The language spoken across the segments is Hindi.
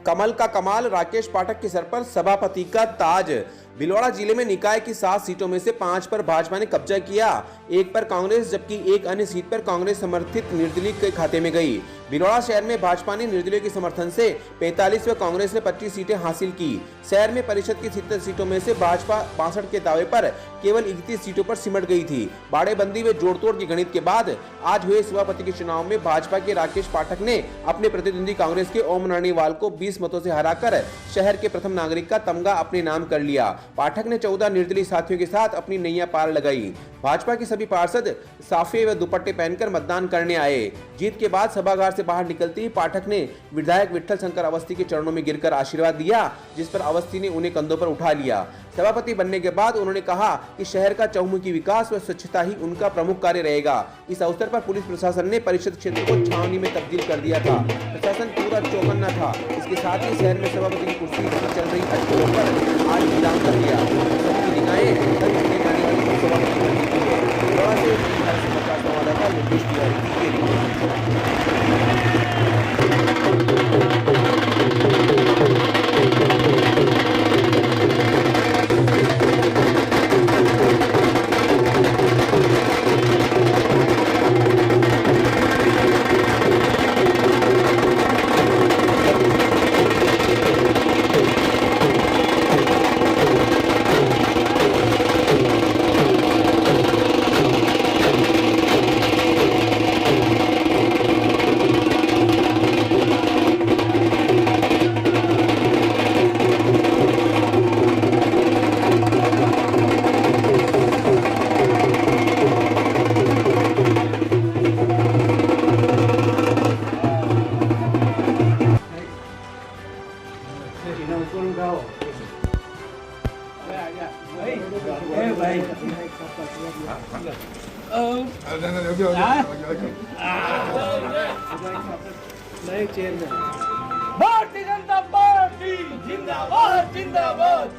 कमल का कमाल, राकेश पाठक के सर पर सभापति का ताज। भीलवाड़ा जिले में निकाय की 7 सीटों में से 5 पर भाजपा ने कब्जा किया, 1 पर कांग्रेस, जबकि एक अन्य सीट पर कांग्रेस समर्थित निर्दलीय के खाते में गई। भीलवाड़ा शहर में भाजपा ने निर्दलीय के समर्थन से 45 व कांग्रेस ने 25 सीटें हासिल की। शहर में परिषद की 70 सीटों में से भाजपा 62 के दावे पर केवल 31 सीटों पर सिमट गई थी। बाड़ेबंदी व जोड़तोड़ की गणित के बाद आज हुए सभापति के चुनाव में भाजपा के राकेश पाठक ने अपने प्रतिद्वंदी कांग्रेस के ओम नानीवाल को 20 मतों से हराकर शहर के प्रथम नागरिक का तमगा अपने नाम कर लिया। पाठक ने 14 निर्दलीय साथियों के साथ अपनी नैया पार लगाई। भाजपा के सभी पार्षद साफे व दुपट्टे पहनकर मतदान करने आए। जीत के बाद सभागार से बाहर निकलते ही पाठक ने विधायक विठल शंकर अवस्थी के चरणों में गिरकर आशीर्वाद दिया, जिस पर अवस्थी ने उन्हें कंधों पर उठा लिया। सभापति बनने के बाद उन्होंने कहा कि शहर का चहुमुखी विकास व स्वच्छता ही उनका प्रमुख कार्य रहेगा। इस अवसर पर पुलिस प्रशासन ने परिषद क्षेत्र को छावनी में तब्दील कर दिया था। प्रशासन पूरा चौकन्ना था। इसके साथ ही शहर में सभापति की कुर्सी पर चल रही अटकलों पर आज विराम कर दिया। सबकी निगाहें जाने वाली सभापति पर टिकी है। भीलवाड़ा से समाचार संवाददाता लोकेश तिवारी की रिपोर्ट। भारतीय जनता पार्टी जिंदाबाद जिंदाबाद।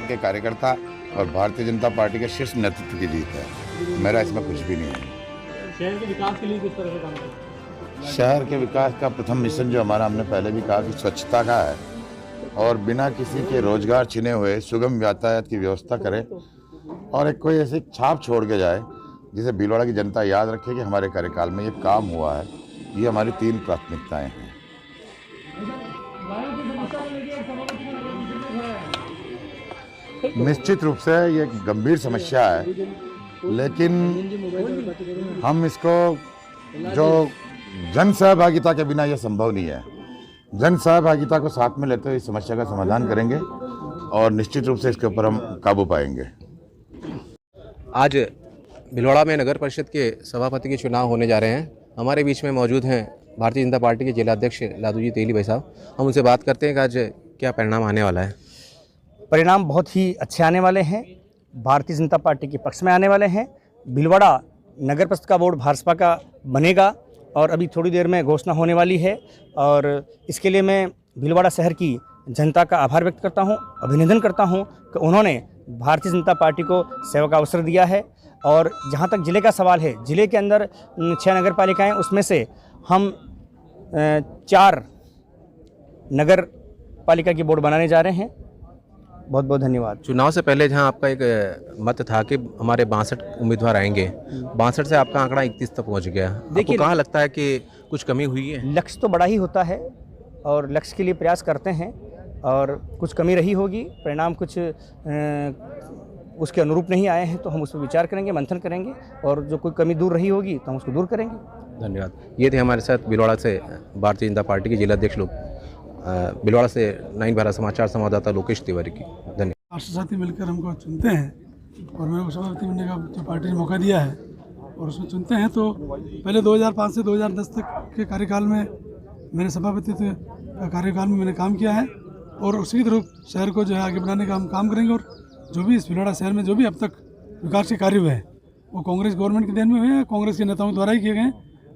के कार्यकर्ता और भारतीय जनता पार्टी के शीर्ष नेतृत्व की जीत है। मेरा इसमें कुछ भी नहीं है। शहर के विकास के लिए किस तरह से काम करें? शहर के विकास का प्रथम मिशन जो हमारा, हमने पहले भी कहा कि स्वच्छता का है और बिना किसी के रोजगार छिने हुए सुगम यातायात की व्यवस्था करें और एक कोई ऐसी छाप छोड़ के जाए जिसे भीलवाड़ा की जनता याद रखे कि हमारे कार्यकाल में ये काम हुआ है। ये हमारी 3 प्राथमिकताएं हैं। निश्चित रूप से ये गंभीर समस्या है, लेकिन हम इसको जो जन सहभागिता के बिना यह संभव नहीं है। जन सहभागिता को साथ में लेते हुए इस समस्या का समाधान करेंगे और निश्चित रूप से इसके ऊपर हम काबू पाएंगे। आज भीलवाड़ा में नगर परिषद के सभापति के चुनाव होने जा रहे हैं। हमारे बीच में मौजूद हैं भारतीय जनता पार्टी के जिला अध्यक्ष लादू जी तेली भाई साहब। हम उनसे बात करते हैं कि आज क्या परिणाम आने वाला है। परिणाम बहुत ही अच्छे आने वाले हैं, भारतीय जनता पार्टी के पक्ष में आने वाले हैं। भीलवाड़ा नगर परिषद का बोर्ड भाजपा का बनेगा और अभी थोड़ी देर में घोषणा होने वाली है और इसके लिए मैं भीलवाड़ा शहर की जनता का आभार व्यक्त करता हूं, अभिनंदन करता हूं कि उन्होंने भारतीय जनता पार्टी को सेवा का अवसर दिया है। और जहां तक ज़िले का सवाल है, ज़िले के अंदर 6 नगर पालिकाएँ, उसमें से हम 4 नगर पालिका की बोर्ड बनाने जा रहे हैं। बहुत बहुत धन्यवाद। चुनाव से पहले जहां आपका एक मत था कि हमारे 62 उम्मीदवार आएंगे, 62 से आपका आंकड़ा 31 तक पहुंच गया। देखिए, कहाँ लगता है कि कुछ कमी हुई है? लक्ष्य तो बड़ा ही होता है और लक्ष्य के लिए प्रयास करते हैं और कुछ कमी रही होगी, परिणाम कुछ उसके अनुरूप नहीं आए हैं तो हम उस पर विचार करेंगे, मंथन करेंगे और जो कोई कमी दूर रही होगी तो हम उसको दूर करेंगे। धन्यवाद। ये थे हमारे साथ भीलवाड़ा से भारतीय जनता पार्टी के जिला अध्यक्ष लोग, भीलवाड़ा से 9 बारह समाचार संवाददाता लोकेश तिवारी की। धन्यवाद। राष्ट्र साथी मिलकर हमको चुनते हैं और मेरे को सभापति बनने का जो पार्टी ने मौका दिया है और उसमें चुनते हैं तो पहले 2005 से 2010 तक के कार्यकाल में मेरे सभापतित्व का कार्यकाल में मैंने काम किया है और उसी तरह शहर को जो है आगे बढ़ाने का हम काम करेंगे। और जो भी इस भीलवाड़ा शहर में जो भी अब तक विकास के कार्य हुए हैं वो कांग्रेस गवर्नमेंट के देन में हुए हैं, कांग्रेस के नेताओं द्वारा ही किए गए।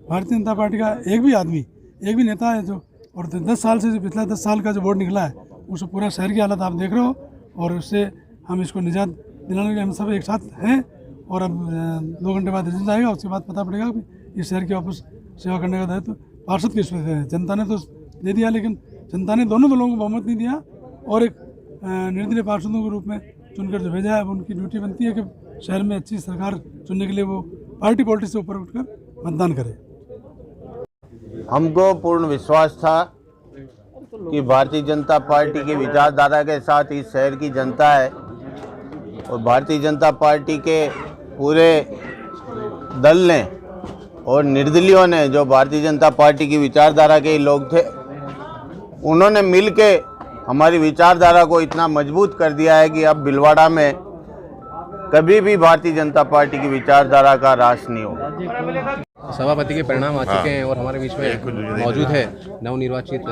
भारतीय जनता पार्टी का एक भी आदमी, एक भी नेता है जो, और 10 साल से जो पिछला 10 साल का जो बोर्ड निकला है उसको पूरा शहर की हालत आप देख रहे हो और उससे हम इसको निजात दिलाने के लिए हम सब एक साथ हैं। और अब 2 घंटे बाद रिजल्ट आएगा, उसके बाद पता पड़ेगा कि इस शहर की वापस सेवा करने का दायित्व पार्षद के इसमें है। जनता ने तो दे दिया, लेकिन जनता ने दोनों दलों को बहुमत नहीं दिया और एक निर्दलीय पार्षदों के रूप में चुनकर जो भेजा है, अब उनकी ड्यूटी बनती है कि शहर में अच्छी सरकार चुनने के लिए वो पार्टी पॉलिटिक्स से ऊपर उठकर मतदान करें। हमको पूर्ण विश्वास था कि भारतीय जनता पार्टी की विचारधारा के साथ इस शहर की जनता है और भारतीय जनता पार्टी के पूरे दल ने और निर्दलीयों ने, जो भारतीय जनता पार्टी की विचारधारा के लोग थे, उन्होंने मिलके हमारी विचारधारा को इतना मजबूत कर दिया है कि अब भीलवाड़ा में कभी भी भारतीय जनता पार्टी की विचारधारा का ह्रास नहीं होगा। सभापति के परिणाम आ चुके हैं और हमारे बीच में मौजूद है नवनिर्वाचित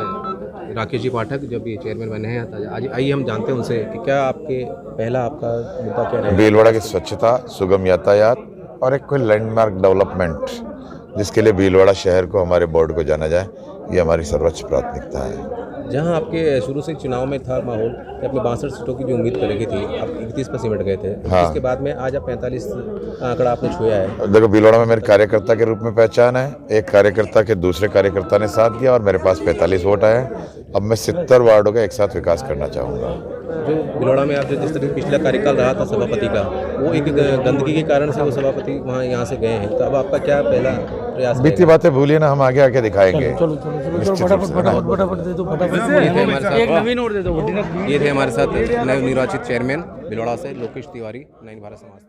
राकेश जी पाठक, जब ये चेयरमैन बने हैं। आज आइए हम जानते हैं उनसे कि क्या आपका मुद्दा क्या रहेगा। भीलवाड़ा की स्वच्छता, सुगम यातायात और एक कोई लैंडमार्क डेवलपमेंट जिसके लिए भीलवाड़ा शहर को, हमारे बोर्ड को जाना जाए, ये हमारी सर्वोच्च प्राथमिकता है। जहां आपके शुरू से चुनाव में था माहौल कि आपने 62 सीटों की जो उम्मीद करेगी थी, आप 31 पर सिमट गए थे। हाँ। इसके बाद में आज आप 45 आंकड़ा आपने छुआ है। देखो, भीलवाड़ा में मेरे कार्यकर्ता के रूप में पहचान है। एक कार्यकर्ता के दूसरे कार्यकर्ता ने साथ दिया और मेरे पास 45 वोट आए। अब मैं 70 वार्डों का एक साथ विकास करना चाहूँगा। जो भीलवाड़ा में आप जो जिस तरह पिछला कार्यकाल रहा था सभापति का, वो एक गंदगी के कारण से वो सभापति वहाँ यहाँ से गए हैं, तो अब आपका क्या पहला प्रयास? बीती बातें भूलिए ना, हम आगे आके दिखाएंगे। ये थे हमारे साथ नवनिर्वाचित चेयरमैन भीलवाड़ा से लोकेश तिवारी, नई भारत समाज।